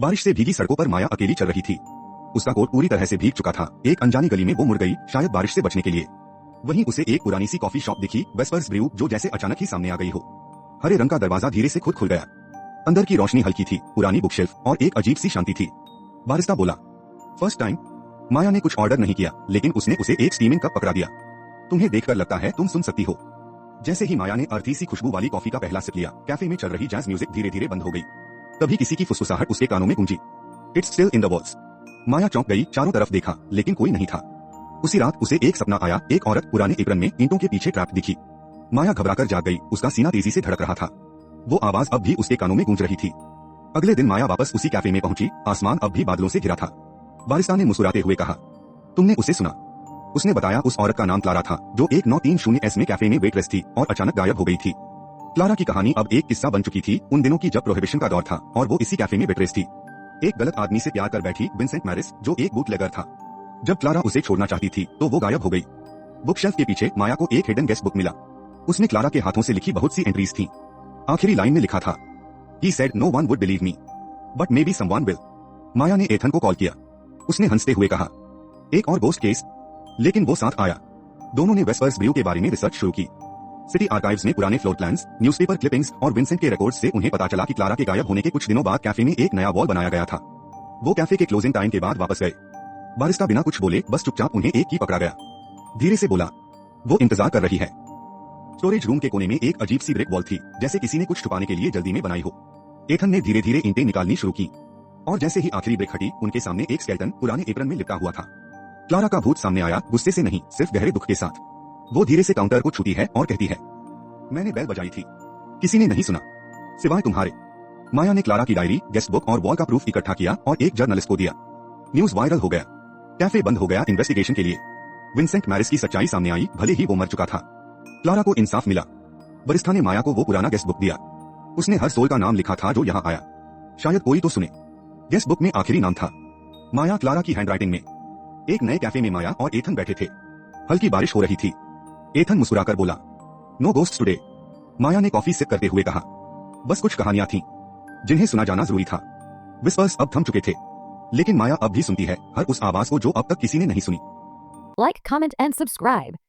बारिश से भीगी सड़कों पर माया अकेली चल रही थी। उसका कोट पूरी तरह से भीग चुका था। एक अनजानी गली में वो मुड़ गई, शायद बारिश से बचने के लिए। वहीं उसे एक पुरानी सी कॉफी शॉप दिखी, वेस्पर्स ब्रू, जो जैसे अचानक ही सामने आ गई हो। हरे रंग का दरवाजा धीरे से खुद खुल गया। अंदर की रोशनी हल्की थी, पुरानी बुकशेल्फ और एक अजीब सी शांति थी। बारिस्ता बोला, फर्स्ट टाइम। माया ने कुछ ऑर्डर नहीं किया, लेकिन उसने उसे एक स्टीमिंग कप पकड़ा दिया। तुम्हें देखकर लगता है तुम सुन सकती हो। जैसे ही माया ने अर्थी सी खुशबू वाली कॉफी का पहला सिप लिया, कैफे में चल रही जैज म्यूजिक धीरे धीरे बंद हो गई। तभी किसी की फुसफुसाहट उसके कानों में गूंजी, it's still in the walls. Maya चौंक गई, चारों तरफ देखा, लेकिन कोई नहीं था। उसी रात उसे एक सपना आया, एक औरत पुराने एप्रन में ईंटों के पीछे ट्रैप दिखी। माया घबराकर जाग गई, उसका सीना तेजी से धड़क रहा था। वो आवाज अब भी उसके कानों में गूंज रही थी। अगले दिन माया वापस उसी कैफे में पहुंची, आसमान अब भी बादलों से घिरा था। बारिस्ता ने मुस्कुराते हुए कहा, तुमने उसे सुना? उसने बताया उस औरत का नाम क्लारा था, जो 1930 में कैफे में वेटरेस थी और अचानक गायब हो गई थी। क्लारा की कहानी अब एक किस्सा बन चुकी थी, उन दिनों की जब प्रोहिबिशन का दौर था और वो इसी कैफे में वेटरेस थी। एक गलत आदमी से प्यार कर बैठी विंसेंट मैरिस, जो एक बूटलेगर था। जब क्लारा उसे छोड़ना चाहती थी तो वो गायब हो गई। बुकशेल्फ के पीछे माया को एक हिडन गेस्ट बुक मिला। उसमें क्लारा के हाथों से लिखी बहुत सी एंट्रीज थी। आखिरी लाइन में लिखा था, He said no one would believe me, but maybe someone will। माया ने एथन को कॉल किया। उसने हंसते हुए कहा, एक और गोस्ट केस, लेकिन वो साथ आया। दोनों ने वेस्पर्स ब्रू के बारे में रिसर्च शुरू की। सिटी आर्काइव्स में पुराने फ्लोर प्लान्स, न्यूज़पेपर क्लिपिंग्स और विंसेंट के रिकॉर्ड्स से उन्हें पता चला कि क्लारा के गायब होने के कुछ दिनों बाद कैफे में एक नया वॉल बनाया गया था। वो कैफे के क्लोजिंग टाइम के बाद वापस गए। बारिस्ता बिना कुछ बोले बस चुपचाप उन्हें एक की पकड़ा गया। धीरे से बोला, वो इंतजार कर रही है। स्टोरेज रूम के कोने में एक अजीब सी ब्रिक वॉल थी, जैसे किसी ने कुछ छुपाने के लिए जल्दी में बनाई हो। एथन ने धीरे धीरे ईंटें निकालनी शुरू की, और जैसे ही आखिरी ब्रिक हटी, उनके सामने एक स्केलेटन पुराने एप्रन में लिपटा हुआ था। क्लारा का भूत सामने आया, गुस्से से नहीं, सिर्फ गहरे दुख के साथ। वो धीरे से काउंटर को छूती है और कहती है, मैंने बेल बजाई थी, किसी ने नहीं सुना, सिवाय तुम्हारे। माया ने क्लारा की डायरी, गेस्ट बुक और वॉल का प्रूफ इकट्ठा किया और एक जर्नलिस्ट को दिया। न्यूज वायरल हो गया। कैफे बंद हो गया इन्वेस्टिगेशन के लिए। विंसेंट मैरिस की सच्चाई सामने आई, भले ही वो मर चुका था। क्लारा को इंसाफ मिला। बारिस्ता ने माया को वो पुराना गेस्ट बुक दिया। उसने हर सोल का नाम लिखा था जो यहाँ आया। शायद कोई तो सुने। गेस्ट बुक में आखिरी नाम था माया, क्लारा की हैंडराइटिंग में। एक नए कैफे में माया और एथन बैठे थे। हल्की बारिश हो रही थी। एथन मुस्कुराकर बोला, नो गोस्ट्स टुडे। माया ने कॉफी सिप करते हुए कहा, बस कुछ कहानियां थीं, जिन्हें सुना जाना जरूरी था। विस्पर्स अब थम चुके थे, लेकिन माया अब भी सुनती है, हर उस आवाज को जो अब तक किसी ने नहीं सुनी। Like, comment and subscribe.